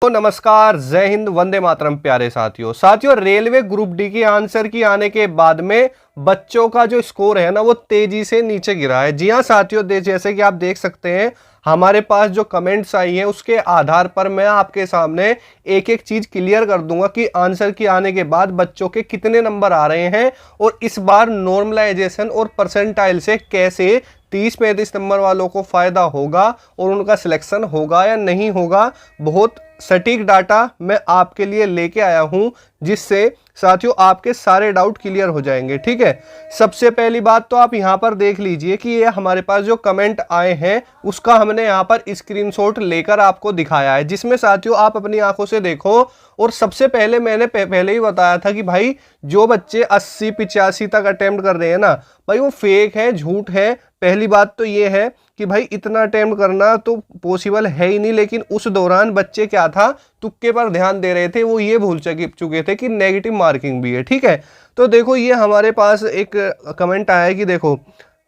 तो नमस्कार, जय हिंद, वंदे मातरम। प्यारे साथियों रेलवे ग्रुप डी की आंसर की आने के बाद में बच्चों का जो स्कोर है ना वो तेजी से नीचे गिरा है। जी हाँ साथियों, जैसे कि आप देख सकते हैं हमारे पास जो कमेंट्स आई हैं उसके आधार पर मैं आपके सामने एक एक चीज क्लियर कर दूंगा कि आंसर की आने के बाद बच्चों के कितने नंबर आ रहे हैं और इस बार नॉर्मलाइजेशन और परसेंटाइल से कैसे 30-35 नंबर वालों को फायदा होगा और उनका सिलेक्शन होगा या नहीं होगा। बहुत सटीक डाटा मैं आपके लिए लेके आया हूं जिससे साथियों आपके सारे डाउट क्लियर हो जाएंगे। ठीक है, सबसे पहली बात तो आप यहां पर देख लीजिए कि ये हमारे पास जो कमेंट आए हैं उसका हमने यहां पर स्क्रीनशॉट लेकर आपको दिखाया है, जिसमें साथियों आप अपनी आंखों से देखो। और सबसे पहले मैंने पहले ही बताया था कि भाई जो बच्चे 80-85 तक अटेम्प्ट कर रहे हैं ना भाई वो फेक है, झूठ है। पहली बात तो ये है कि भाई इतना अटेम्प्ट करना तो पॉसिबल है ही नहीं, लेकिन उस दौरान बच्चे क्या था तुक्के पर ध्यान दे रहे थे, वो ये भूल चुके थे कि नेगेटिव मार्किंग भी है। ठीक है, तो देखो ये हमारे पास एक कमेंट आया है कि देखो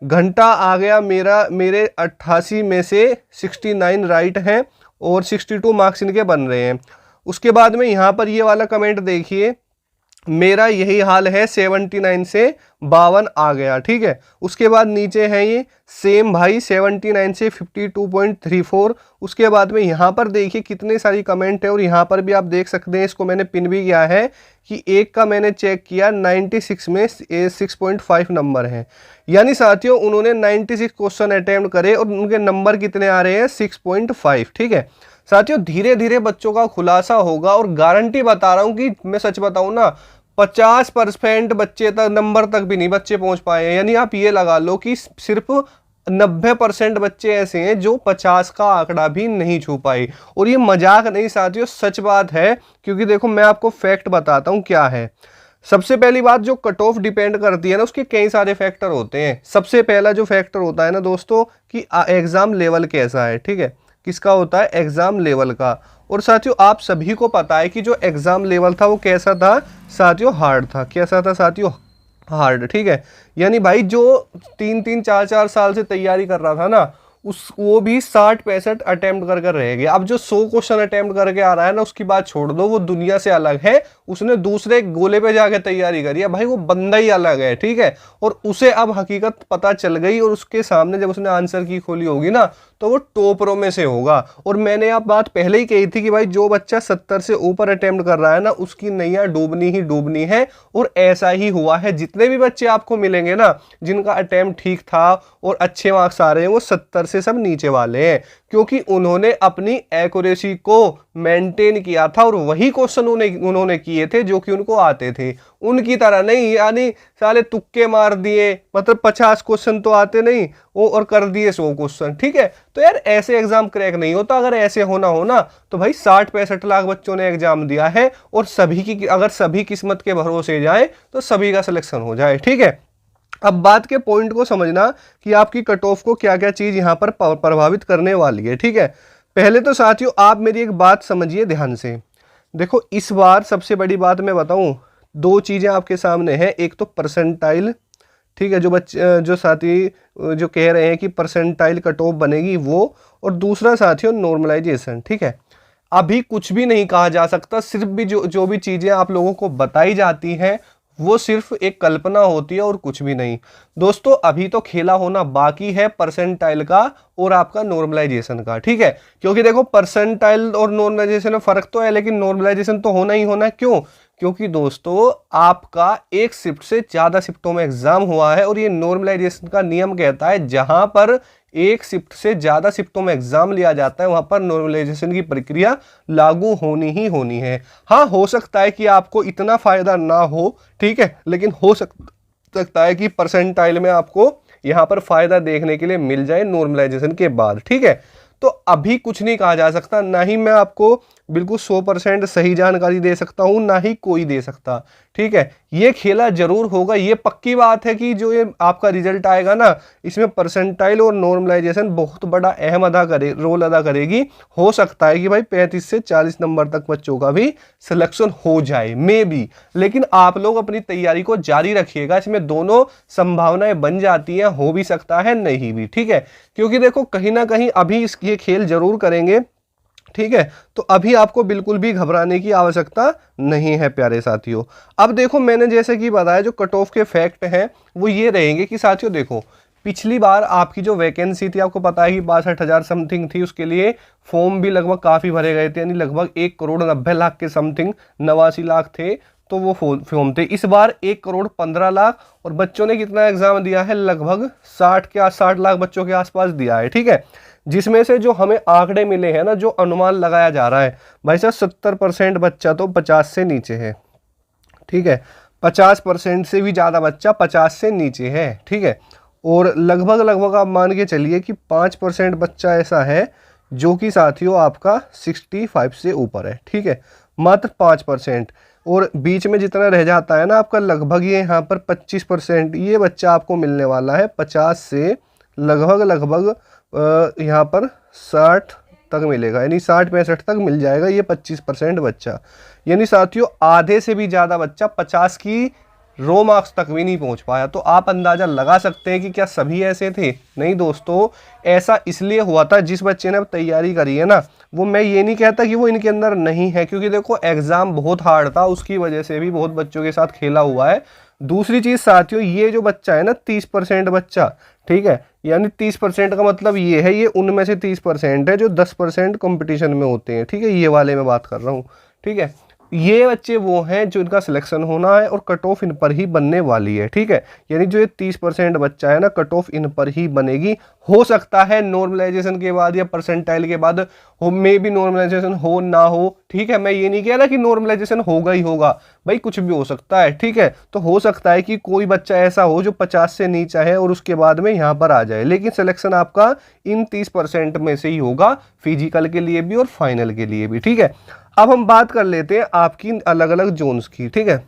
घंटा आ गया मेरे 88 में से 69 राइट हैं और 62 मार्क्स इनके बन रहे हैं। उसके बाद में यहाँ पर ये वाला कमेंट देखिए, मेरा यही हाल है 79 से 52 आ गया। ठीक है, उसके बाद नीचे है ये सेम भाई 79 से 52.34। उसके बाद में यहाँ पर देखिए कितने सारी कमेंट है और यहाँ पर भी आप देख सकते हैं, इसको मैंने पिन भी किया है कि एक का मैंने चेक किया 96 में 6.5 नंबर है। यानी साथियों उन्होंने 96 क्वेश्चन अटेम्प्ट करे और उनके नंबर कितने आ रहे हैं 6.5। ठीक है साथियों, धीरे धीरे बच्चों का खुलासा होगा और गारंटी बता रहा हूं कि मैं सच बताऊं ना 50% बच्चे तक नंबर तक भी नहीं बच्चे पहुंच पाए हैं। यानी आप ये लगा लो कि सिर्फ 90% बच्चे ऐसे हैं जो 50 का आंकड़ा भी नहीं छू पाए। और ये मजाक नहीं साथियों, सच बात है, क्योंकि देखो मैं आपको फैक्ट बताता हूं क्या है। सबसे पहली बात, जो कट ऑफ डिपेंड करती है ना उसके कई सारे फैक्टर होते हैं। सबसे पहला जो फैक्टर होता है ना दोस्तों कि एग्जाम लेवल कैसा है। ठीक है, किसका होता है, एग्जाम लेवल का। और साथियों आप सभी को पता है कि जो एग्जाम लेवल था वो कैसा था साथियों, हार्ड था। कैसा था साथियों, हार्ड। ठीक है, यानी भाई जो 3-3 4-4 साल से तैयारी कर रहा था ना वो भी 60-65 अटेम्प्ट कर रह गया। अब जो 100 क्वेश्चन अटेम्प्ट करके आ रहा है ना उसकी बात छोड़ दो, वो दुनिया से अलग है। उसने दूसरे गोले पे जाके तैयारी करी है भाई, वो बंदा ही अलग है। ठीक है, और उसे अब हकीकत पता चल गई और उसके सामने जब उसने आंसर की खोली होगी ना तो वो टॉपरों में से होगा। और मैंने आप बात पहले ही कही थी कि भाई जो बच्चा 70 से ऊपर अटेम्प्ट कर रहा है ना उसकी नैया डूबनी ही डूबनी है। और ऐसा ही हुआ है। जितने भी बच्चे आपको मिलेंगे ना जिनका अटेम्प्ट ठीक था और अच्छे मार्क्स आ रहे हैं वो 70 से सब नीचे वाले हैं, क्योंकि उन्होंने अपनी एक्यूरेसी को मेंटेन किया था और वही क्वेश्चन उन्होंने किए थे जो कि उनको आते थे। उनकी तरह नहीं, यानी साले तुक्के मार दिए, मतलब 50 क्वेश्चन तो आते नहीं वो और कर दिए 100 क्वेश्चन। ठीक है, तो यार ऐसे एग्जाम क्रैक नहीं होता। अगर ऐसे होना हो ना तो भाई 60-65 लाख बच्चों ने एग्जाम दिया है और सभी की, अगर सभी किस्मत के भरोसे जाए तो सभी का सिलेक्शन हो जाए। ठीक है, अब बात के पॉइंट को समझना कि आपकी कट ऑफ को क्या क्या चीज यहां पर प्रभावित करने वाली है। ठीक है, पहले तो साथियों आप मेरी एक बात समझिए ध्यान से। देखो इस बार सबसे बड़ी बात मैं बताऊं, दो चीजें आपके सामने हैं। एक तो परसेंटाइल, ठीक है, जो बच्चे जो साथी जो कह रहे हैं कि परसेंटाइल कट ऑफ बनेगी वो, और दूसरा साथियों नॉर्मलाइजेशन। ठीक है, अभी कुछ भी नहीं कहा जा सकता, सिर्फ भी जो भी चीजें आप लोगों को बताई जाती हैं वो सिर्फ एक कल्पना होती है और कुछ भी नहीं। दोस्तों अभी तो खेला होना बाकी है परसेंटाइल का और आपका नॉर्मलाइजेशन का। ठीक है, क्योंकि देखो परसेंटाइल और नॉर्मलाइजेशन में फर्क तो है, लेकिन नॉर्मलाइजेशन तो होना ही होना है। क्यों? क्योंकि दोस्तों आपका एक शिफ्ट से ज्यादा शिफ्टों में एग्जाम हुआ है और ये नॉर्मलाइजेशन का नियम कहता है जहां पर एक शिफ्ट से ज्यादा शिफ्टों में एग्जाम लिया जाता है वहां पर नॉर्मलाइजेशन की प्रक्रिया लागू होनी ही होनी है। हाँ, हो सकता है कि आपको इतना फायदा ना हो, ठीक है, लेकिन हो सकता है कि परसेंटाइल में आपको यहां पर फायदा देखने के लिए मिल जाए नॉर्मलाइजेशन के बाद। ठीक है, तो अभी कुछ नहीं कहा जा सकता, ना ही मैं आपको बिल्कुल 100% सही जानकारी दे सकता हूं, ना ही कोई दे सकता। ठीक है, ये खेला जरूर होगा, ये पक्की बात है कि जो ये आपका रिजल्ट आएगा ना इसमें परसेंटाइल और नॉर्मलाइजेशन बहुत बड़ा रोल अदा करेगी। हो सकता है कि भाई 35 से 40 नंबर तक बच्चों का भी सिलेक्शन हो जाए, मे बी। लेकिन आप लोग अपनी तैयारी को जारी रखिएगा, इसमें दोनों संभावनाएं बन जाती हैं, हो भी सकता है नहीं भी। ठीक है, क्योंकि देखो कहीं ना कहीं अभी ये खेल जरूर करेंगे ठीक है, तो अभी आपको बिल्कुल भी घबराने की आवश्यकता नहीं है प्यारे साथियों। अब देखो मैंने जैसे कि बताया जो कट ऑफ के फैक्ट हैं वो ये रहेंगे कि साथियों देखो पिछली बार आपकी जो वैकेंसी थी आपको पता है कि 62,000 समथिंग थी, उसके लिए फॉर्म भी लगभग काफ़ी भरे गए थे, यानी लगभग 1,90,00,000 के समथिंग 89,00,000 थे तो वो फॉर्म थे। इस बार 1,15,00,000 और बच्चों ने कितना एग्जाम दिया है, लगभग 60 लाख बच्चों के आसपास दिया है। ठीक है, जिसमें से जो हमें आंकड़े मिले हैं ना, जो अनुमान लगाया जा रहा है भाई साहब 70% बच्चा तो 50 से नीचे है। ठीक है, 50% से भी ज़्यादा बच्चा 50 से नीचे है। ठीक है, और लगभग लगभग आप मान के चलिए कि 5% बच्चा ऐसा है जो कि साथियों आपका 65 से ऊपर है। ठीक है, मात्र 5%। और बीच में जितना रह जाता है ना आपका, लगभग ये यहाँ पर 25%, ये बच्चा आपको मिलने वाला है 50 से लगभग लगभग यहाँ पर 60 तक मिलेगा, यानी 60-65 तक मिल जाएगा ये 25% बच्चा। यानी साथियों आधे से भी ज़्यादा बच्चा 50 की रो मार्क्स तक भी नहीं पहुंच पाया। तो आप अंदाज़ा लगा सकते हैं कि क्या सभी ऐसे थे? नहीं दोस्तों, ऐसा इसलिए हुआ था जिस बच्चे ने अब तैयारी करी है ना, वो मैं ये नहीं कहता कि वो इनके अंदर नहीं है, क्योंकि देखो एग्ज़ाम बहुत हार्ड था, उसकी वजह से भी बहुत बच्चों के साथ खेला हुआ है। दूसरी चीज़ साथियों, ये जो बच्चा है ना 30% बच्चा, ठीक है, यानी 30% का मतलब ये है, ये उनमें से 30% है जो 10% कंपटीशन में होते हैं। ठीक है, ये वाले में बात कर रहा हूँ। ठीक है, ये बच्चे वो हैं जो इनका सिलेक्शन होना है और कट ऑफ इन पर ही बनने वाली है। ठीक है, यानी जो ये 30% बच्चा है ना, कट ऑफ इन पर ही बनेगी। हो सकता है नॉर्मलाइजेशन के बाद या परसेंटाइल के बाद हो, मे भी नॉर्मलाइजेशन हो ना हो। ठीक है, मैं ये नहीं कह रहा कि नॉर्मलाइजेशन होगा ही होगा, भाई कुछ भी हो सकता है। ठीक है, तो हो सकता है कि कोई बच्चा ऐसा हो जो 50 से नीचा है और उसके बाद में यहाँ पर आ जाए, लेकिन सिलेक्शन आपका इन 30% में से ही होगा, फिजिकल के लिए भी और फाइनल के लिए भी। ठीक है, अब हम बात कर लेते हैं आपकी अलग अलग जोन्स की। ठीक है,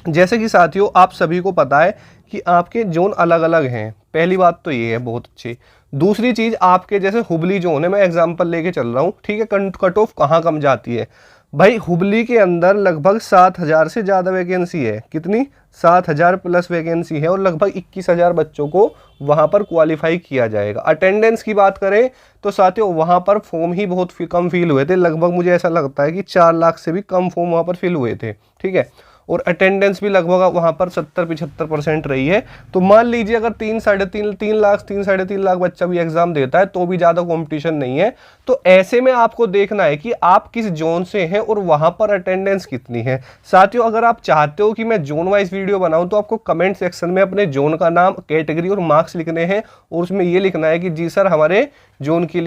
जैसे कि साथियों आप सभी को पता है कि आपके जोन अलग अलग हैं, पहली बात तो ये है, बहुत अच्छी। दूसरी चीज़, आपके जैसे हुबली जोन है, मैं एग्जांपल लेके चल रहा हूँ। ठीक है, कट ऑफ कहाँ कम जाती है भाई? हुबली के अंदर लगभग 7,000 से ज़्यादा वैकेंसी है। कितनी? 7,000 प्लस वैकेंसी है और लगभग 21,000 बच्चों को वहाँ पर क्वालिफाई किया जाएगा। अटेंडेंस की बात करें तो साथियों वहाँ पर फॉर्म ही बहुत कम फिल हुए थे, लगभग मुझे ऐसा लगता है कि 4 लाख से भी कम फॉर्म वहाँ पर फिल हुए थे। ठीक है, और अटेंडेंस भी लगभग वहाँ पर 70-75% रही है। तो मान लीजिए अगर 3-3.5 लाख बच्चा भी एग्जाम देता है तो भी ज़्यादा कंपटीशन नहीं है। तो ऐसे में आपको देखना है कि आप किस जोन से हैं और वहाँ पर अटेंडेंस कितनी है। साथियों अगर आप चाहते हो कि मैं जोन वाइज वीडियो बनाऊँ तो आपको कमेंट सेक्शन में अपने जोन का नाम, कैटेगरी और मार्क्स लिखने हैं और उसमें ये लिखना है कि जी सर हमारे जोन के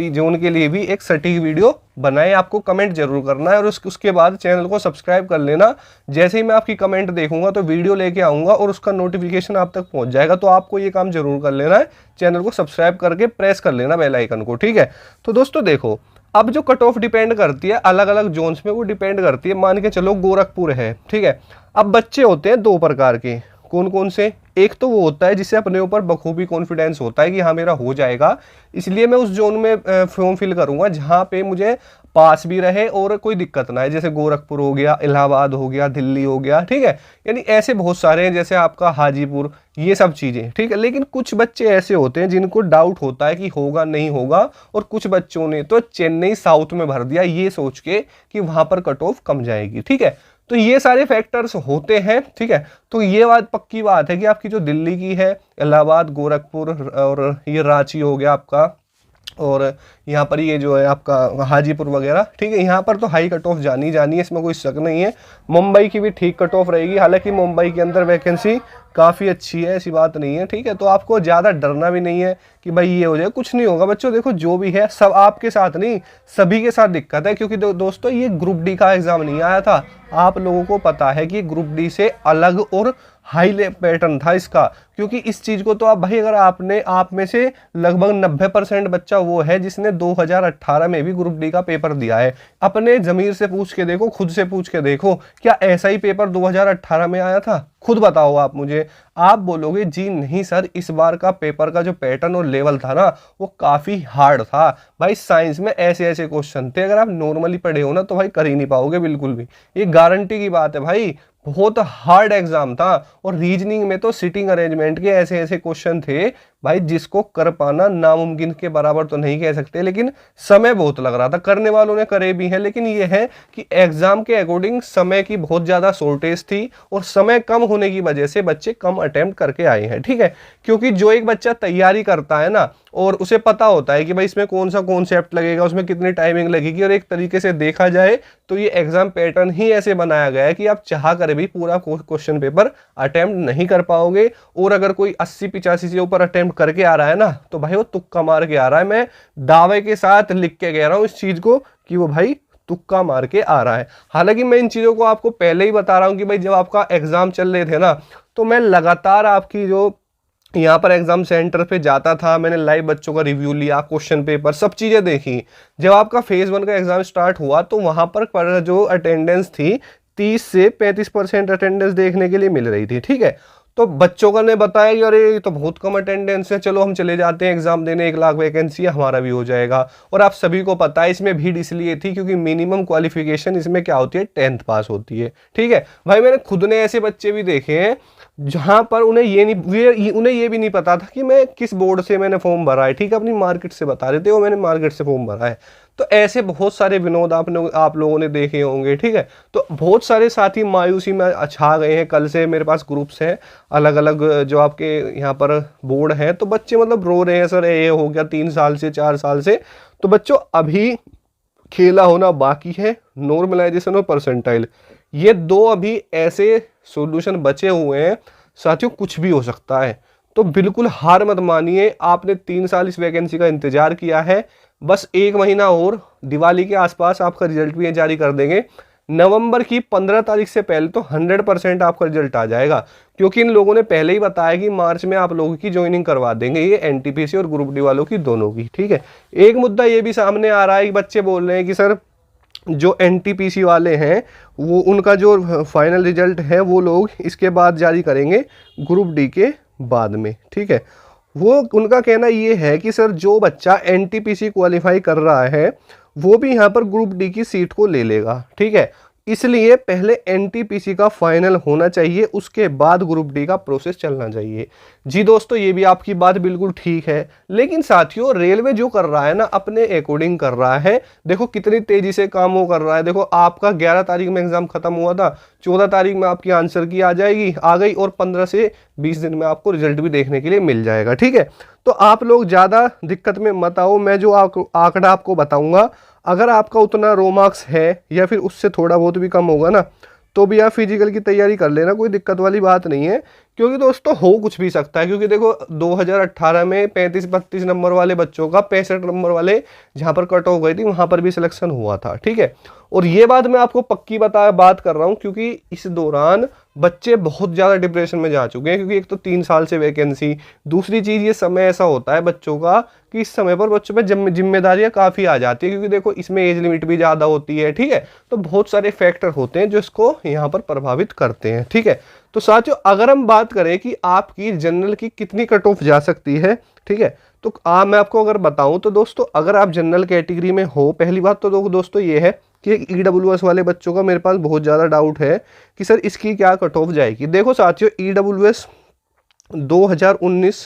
लिए भी एक सटीक वीडियो बनाए। आपको कमेंट जरूर करना है और उसके बाद चैनल को सब्सक्राइब कर लेना। जैसे ही मैं आपकी कमेंट देखूंगा तो वीडियो लेके आऊंगा और उसका नोटिफिकेशन आप तक पहुंच जाएगा। तो आपको ये काम जरूर कर लेना है, चैनल को सब्सक्राइब करके प्रेस कर लेना बेल आइकन को। ठीक है, तो दोस्तों देखो अब जो कट ऑफ डिपेंड करती है अलग अलग जोन्स में, वो डिपेंड करती है, मान के चलो गोरखपुर है। ठीक है, अब बच्चे होते हैं दो प्रकार के। कौन कौन से? एक तो वो होता है जिससे अपने ऊपर बखूबी कॉन्फिडेंस होता है कि हाँ मेरा हो जाएगा, इसलिए मैं उस जोन में फॉर्म फिल करूंगा जहाँ पे मुझे पास भी रहे और कोई दिक्कत ना है। जैसे गोरखपुर हो गया, इलाहाबाद हो गया, दिल्ली हो गया। ठीक है, यानी ऐसे बहुत सारे हैं, जैसे आपका हाजीपुर, ये सब चीज़ें। ठीक है, लेकिन कुछ बच्चे ऐसे होते हैं जिनको डाउट होता है कि होगा नहीं होगा, और कुछ बच्चों ने तो चेन्नई साउथ में भर दिया ये सोच के कि वहाँ पर कट ऑफ कम जाएगी। ठीक है, तो ये सारे फैक्टर्स होते हैं। ठीक है, तो ये बात पक्की बात है कि आपकी जो दिल्ली की है, इलाहाबाद, गोरखपुर और ये रांची हो गया आपका, और यहाँ पर ये जो है आपका हाजीपुर वगैरह। ठीक है, यहाँ पर तो हाई कट ऑफ जानी है, इसमें कोई शक नहीं है। मुंबई की भी ठीक कट ऑफ रहेगी, हालांकि मुंबई के अंदर वैकेंसी काफ़ी अच्छी है, ऐसी बात नहीं है। ठीक है, तो आपको ज़्यादा डरना भी नहीं है कि भाई ये हो जाए, कुछ नहीं होगा बच्चों। देखो जो भी है सब आपके साथ नहीं, सभी के साथ दिक्कत है, क्योंकि दोस्तों ये ग्रुप डी का एग्जाम नहीं आया था। आप लोगों को पता है कि ग्रुप डी से अलग और हाई पैटर्न था इसका, क्योंकि इस चीज़ को तो आप भाई, अगर आप में से लगभग 90% बच्चा वो है जिसने 2018 में भी ग्रुप डी का पेपर दिया है। अपने ज़मीर से पूछ के देखो, खुद से पूछ के देखो, क्या ऐसा ही पेपर 2018 में आया था? खुद बताओ आप मुझे। आप बोलोगे जी नहीं सर, इस बार का पेपर का जो पैटर्न और लेवल था ना वो काफ़ी हार्ड था। भाई साइंस में ऐसे ऐसे क्वेश्चन थे, अगर आप नॉर्मली पढ़े हो ना तो भाई कर ही नहीं पाओगे बिल्कुल भी, ये गारंटी की बात है भाई। बहुत हार्ड एग्जाम था, और रीजनिंग में तो सिटिंग अरेंजमेंट के ऐसे ऐसे क्वेश्चन थे, भाई जिसको कर पाना नामुमकिन के बराबर तो नहीं कह सकते, लेकिन समय बहुत लग रहा था, करने वालों ने करे भी हैं, लेकिन ये है कि एग्जाम के अकॉर्डिंग समय की बहुत ज़्यादा शॉर्टेज थी और समय कम होने की वजह से बच्चे कम अटेम्प्ट करके आए हैं। ठीक है, क्योंकि जो एक बच्चा तैयारी करता है ना और उसे पता होता है कि भाई इसमें कौन सा कॉन्सेप्ट लगेगा, उसमें कितनी टाइमिंग लगेगी, और एक तरीके से देखा जाए तो ये एग्जाम पैटर्न ही ऐसे बनाया गया है कि आप चाह कर भी पूरा क्वेश्चन पेपर अटेम्प्ट नहीं कर पाओगे। और अगर कोई 80-85 से ऊपर अटेम्प्ट करके आ रहा है ना तो भाई वो तुक्का मार के आ रहा है। मैं दावे के साथ लिख के कह रहा हूँ इस चीज को कि वो भाई तुक्का मार के आ रहा है। हालांकि मैं इन चीजों को आपको पहले ही बता रहा हूँ कि भाई जब आपका एग्जाम चल रहे थे ना तो मैं लगातार आपकी जो यहाँ पर एग्जाम सेंटर पे जाता था, मैंने लाइव बच्चों का रिव्यू लिया, क्वेश्चन पेपर सब चीज़ें देखी। जब आपका फेज 1 का एग्जाम स्टार्ट हुआ तो वहाँ पर जो अटेंडेंस थी 30 से 35% अटेंडेंस देखने के लिए मिल रही थी। ठीक है, तो बच्चों का ने बताया कि अरे ये तो बहुत कम अटेंडेंस है, चलो हम चले जाते हैं एग्जाम देने, 1 लाख वैकेंसी है, हमारा भी हो जाएगा। और आप सभी को पता है इसमें भीड़ इसलिए थी क्योंकि मिनिमम क्वालिफिकेशन इसमें क्या होती है, 10th पास होती है। ठीक है भाई, मैंने खुद ने ऐसे बच्चे भी देखे हैं जहां पर उन्हें ये भी नहीं पता था कि मैं किस बोर्ड से मैंने फॉर्म भरा है। ठीक है, अपनी मार्केट से बता रहे थे वो मैंने मार्केट से फॉर्म भरा है। तो ऐसे बहुत सारे विनोद आप लोगों ने देखे होंगे। ठीक है, तो बहुत सारे साथी मायूसी में छा गए हैं। कल से मेरे पास ग्रुप्स हैं अलग अलग जो आपके यहाँ पर बोर्ड हैं, तो बच्चे मतलब रो रहे हैं, सर ये हो गया 3 साल से 4 साल से। तो बच्चों अभी खेला होना बाकी है, नॉर्मलाइजेशन और परसेंटाइल, ये 2 अभी ऐसे सॉल्यूशन बचे हुए हैं साथियों, कुछ भी हो सकता है। तो बिल्कुल हार मत मानिए, आपने 3 साल इस वैकेंसी का इंतजार किया है, बस 1 महीना और, दिवाली के आसपास आपका रिजल्ट भी जारी कर देंगे। नवंबर की 15 तारीख से पहले तो 100% आपका रिजल्ट आ जाएगा, क्योंकि इन लोगों ने पहले ही बताया कि मार्च में आप लोगों की ज्वाइनिंग करवा देंगे, ये एनटीपीसी और ग्रुप डी वालों की दोनों की। ठीक है, एक मुद्दा ये भी सामने आ रहा है कि बच्चे बोल रहे हैं कि सर जो एनटीपीसी वाले हैं वो उनका जो फाइनल रिजल्ट है वो लोग इसके बाद जारी करेंगे, ग्रुप डी के बाद में। ठीक है, वो उनका कहना ये है कि सर जो बच्चा एनटीपीसी क्वालिफाई कर रहा है वो भी यहाँ पर ग्रुप डी की सीट को ले लेगा। ठीक है, इसलिए पहले एनटीपीसी का फाइनल होना चाहिए, उसके बाद ग्रुप डी का प्रोसेस चलना चाहिए। जी दोस्तों, ये भी आपकी बात बिल्कुल ठीक है, लेकिन साथियों रेलवे जो कर रहा है ना अपने अकॉर्डिंग कर रहा है। देखो कितनी तेजी से काम वो कर रहा है। देखो आपका 11 तारीख में एग्जाम खत्म हुआ था, 14 तारीख में आपकी आंसर की आ गई और 15 से 20 दिन में आपको रिजल्ट भी देखने के लिए मिल जाएगा। ठीक है, तो आप लोग ज़्यादा दिक्कत में मत आओ। मैं जो आंकड़ा आपको बताऊंगा, अगर आपका उतना रो मार्क्स है या फिर उससे थोड़ा बहुत भी कम होगा ना तो भी आप फिजिकल की तैयारी कर लेना, कोई दिक्कत वाली बात नहीं है। क्योंकि दोस्तों हो कुछ भी सकता है, क्योंकि देखो 2018 में 35-32 नंबर वाले बच्चों का 65 नंबर वाले जहां पर कट ऑफ गई थी वहां पर भी सिलेक्शन हुआ था। ठीक है, और ये बात मैं आपको पक्की बात कर रहा हूं, क्योंकि इस दौरान बच्चे बहुत ज़्यादा डिप्रेशन में जा चुके हैं। क्योंकि एक तो 3 साल से वैकेंसी, दूसरी चीज़ ये समय ऐसा होता है बच्चों का कि इस समय पर बच्चों पे जिम्मेदारियां काफ़ी आ जाती है, क्योंकि देखो इसमें एज लिमिट भी ज़्यादा होती है। ठीक है, तो बहुत सारे फैक्टर होते हैं जो इसको यहाँ पर प्रभावित करते हैं। ठीक है, तो साथियों अगर हम बात करें कि आपकी जनरल की कितनी कट ऑफ जा सकती है, ठीक है, तो मैं आपको अगर बताऊं तो दोस्तों अगर आप जनरल कैटेगरी में हो, पहली बात तो दोस्तों ये है कि ईडब्ल्यूएस वाले बच्चों का मेरे पास बहुत ज़्यादा डाउट है कि सर इसकी क्या कट ऑफ जाएगी। देखो साथियों ईडब्ल्यूएस 2019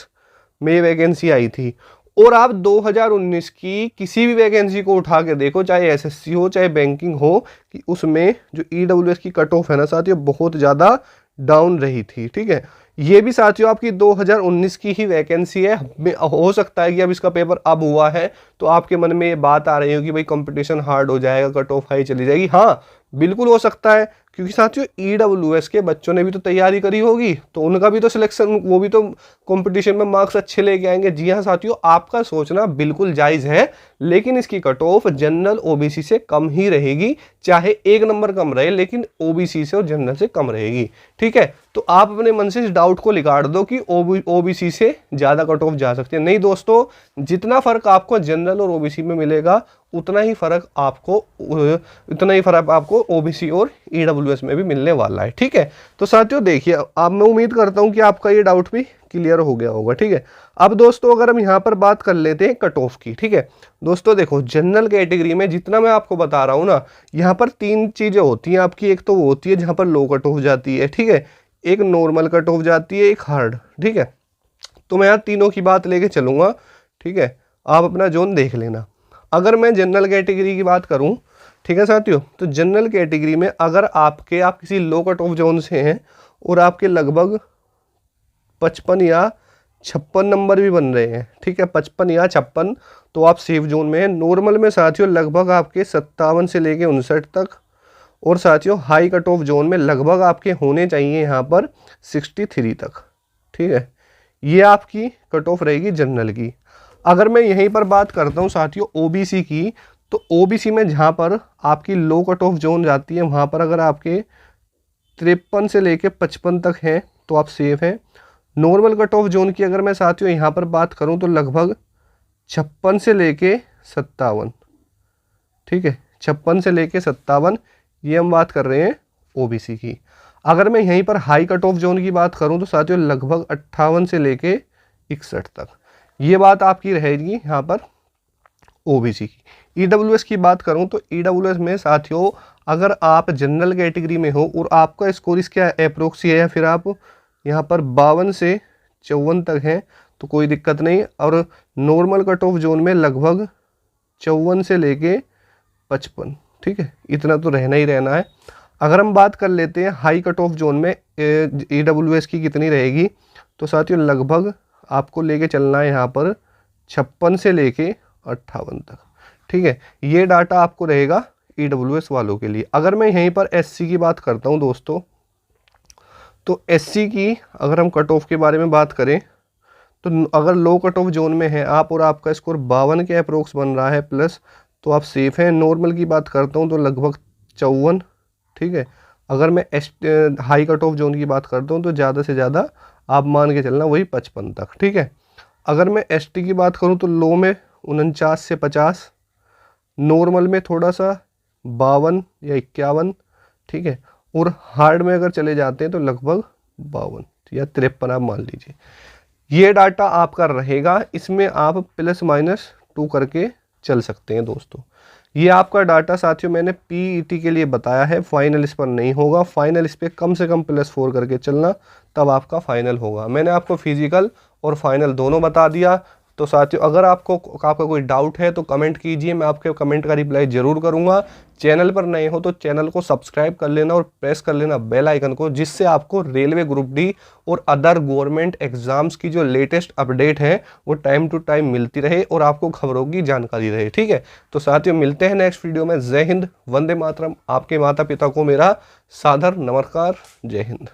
में वैकेंसी आई थी और आप 2019 की किसी भी वैकेंसी को उठा के देखो, चाहे एसएससी हो चाहे बैंकिंग हो, कि उसमें जो ईडब्ल्यूएस की कट ऑफ है ना साथियों बहुत ज़्यादा डाउन रही थी। ठीक है, ये भी साथियों आपकी 2019 की ही वैकेंसी है। हो सकता है कि अब इसका पेपर अब हुआ है तो आपके मन में ये बात आ रही हो कि भाई कंपटीशन हार्ड हो जाएगा, कट ऑफ हाई चली जाएगी। हाँ बिल्कुल हो सकता है, क्योंकि साथियों ईडब्ल्यूएस के बच्चों ने भी तो तैयारी करी होगी, तो उनका भी तो सिलेक्शन, वो भी तो कंपटीशन में मार्क्स अच्छे लेके आएंगे। जी हाँ साथियों, आपका सोचना बिल्कुल जायज़ है, लेकिन इसकी कट ऑफ जनरल ओबीसी से कम ही रहेगी, चाहे 1 नंबर कम रहे, लेकिन ओबीसी से और जनरल से कम रहेगी। ठीक है, तो आप अपने मन से इस डाउट को निकाल दो कि ओबीसी से ज़्यादा कट ऑफ जा सकती है। नहीं दोस्तों, जितना फर्क आपको जनरल और ओबीसी में मिलेगा उतना ही फर्क आपको ओबीसी और ईडब्ल्यूएस में भी मिलने वाला है। ठीक है, तो साथियों देखिए, अब मैं उम्मीद करता हूं कि आपका ये डाउट भी क्लियर हो गया होगा। ठीक है, अब दोस्तों अगर हम यहाँ पर बात कर लेते हैं कट ऑफ की। ठीक है दोस्तों, देखो जनरल कैटेगरी में जितना मैं आपको बता रहा हूँ ना, यहाँ पर 3 चीज़ें होती हैं आपकी। एक तो वो होती है जहाँ पर लो कट ऑफ जाती है, ठीक है, एक नॉर्मल कट ऑफ जाती है, एक हार्ड। ठीक है, तो मैं यहाँ तीनों की बात लेके चलूँगा, ठीक है, आप अपना जोन देख लेना। अगर मैं जनरल कैटेगरी की बात करूँ, ठीक है साथियों, तो जनरल कैटेगरी में अगर आप किसी लो कट ऑफ जोन से हैं और आपके लगभग 55 या 56 नंबर भी बन रहे हैं, ठीक है, 55 या 56, तो आप सेफ जोन में हैं। नॉर्मल में साथियों लगभग आपके 57 से लेके 59 तक, और साथियों हाई कट ऑफ जोन में लगभग आपके होने चाहिए यहाँ पर 63 तक, ठीक है। ये आपकी कट ऑफ रहेगी जनरल की। अगर मैं यहीं पर बात करता हूँ साथियों ओबीसी की, तो ओबीसी में जहाँ पर आपकी लो कट ऑफ जोन जाती है वहाँ पर अगर आपके 53 से लेके 55 तक हैं तो आप सेफ हैं। नॉर्मल कट ऑफ जोन की अगर मैं साथियों यहाँ पर बात करूँ तो लगभग 56 से लेके 57, ठीक है, 56 से लेके 57, ये हम बात कर रहे हैं ओबीसी की। अगर मैं यहीं पर हाई कट ऑफ जोन की बात करूं तो साथियों लगभग 58 से लेके 61 तक, ये बात आपकी रहेगी यहाँ पर ओबीसी की। ईडब्ल्यूएस की बात करूं तो ईडब्ल्यूएस में साथियों अगर आप जनरल कैटेगरी में हो और आपका स्कोर इसके अप्रोक्सी है या फिर आप यहाँ पर 52 से 54 तक हैं तो कोई दिक्कत नहीं। और नॉर्मल कट ऑफ जोन में लगभग 54 से लेके 55, ठीक है, इतना तो रहना ही रहना है। अगर हम बात कर लेते हैं हाई कट ऑफ जोन में ईडब्ल्यूएस की कितनी रहेगी, तो साथियों लगभग आपको लेके चलना है यहाँ पर 56 से लेके 58 तक, ठीक है। ये डाटा आपको रहेगा ईडब्ल्यूएस वालों के लिए। अगर मैं यहीं पर एससी की बात करता हूँ दोस्तों, तो एससी की अगर हम कट ऑफ के बारे में बात करें तो अगर लो कट ऑफ जोन में है आप और आपका स्कोर 52 के अप्रोक्स बन रहा है प्लस, तो आप सेफ हैं। नॉर्मल की बात करता हूँ तो लगभग 54, ठीक है। अगर मैं हाई कट ऑफ जोन की बात करता हूँ तो ज़्यादा से ज़्यादा आप मान के चलना वही 55 तक, ठीक है। अगर मैं एसटी की बात करूँ तो लो में 49 से 50, नॉर्मल में थोड़ा सा 52 या 51, ठीक है, और हार्ड में अगर चले जाते हैं तो लगभग 52 या 53 आप मान लीजिए। ये डाटा आपका रहेगा, इसमें आप ±2 करके चल सकते हैं दोस्तों। ये आपका डाटा साथियों मैंने पीईटी के लिए बताया है, फाइनल इस पर नहीं होगा। फाइनल इस पर कम से कम +4 करके चलना, तब आपका फाइनल होगा। मैंने आपको फिजिकल और फाइनल दोनों बता दिया। तो साथियों अगर आपका कोई डाउट है तो कमेंट कीजिए, मैं आपके कमेंट का रिप्लाई ज़रूर करूंगा। चैनल पर नए हो तो चैनल को सब्सक्राइब कर लेना और प्रेस कर लेना बेल आइकन को, जिससे आपको रेलवे ग्रुप डी और अदर गवर्नमेंट एग्जाम्स की जो लेटेस्ट अपडेट है वो टाइम टू टाइम मिलती रहे और आपको खबरों की जानकारी रहे, ठीक है। तो साथियों मिलते हैं नेक्स्ट वीडियो में। जय हिंद, वंदे मातरम। आपके माता पिता को मेरा सादर नमस्कार। जय हिंद।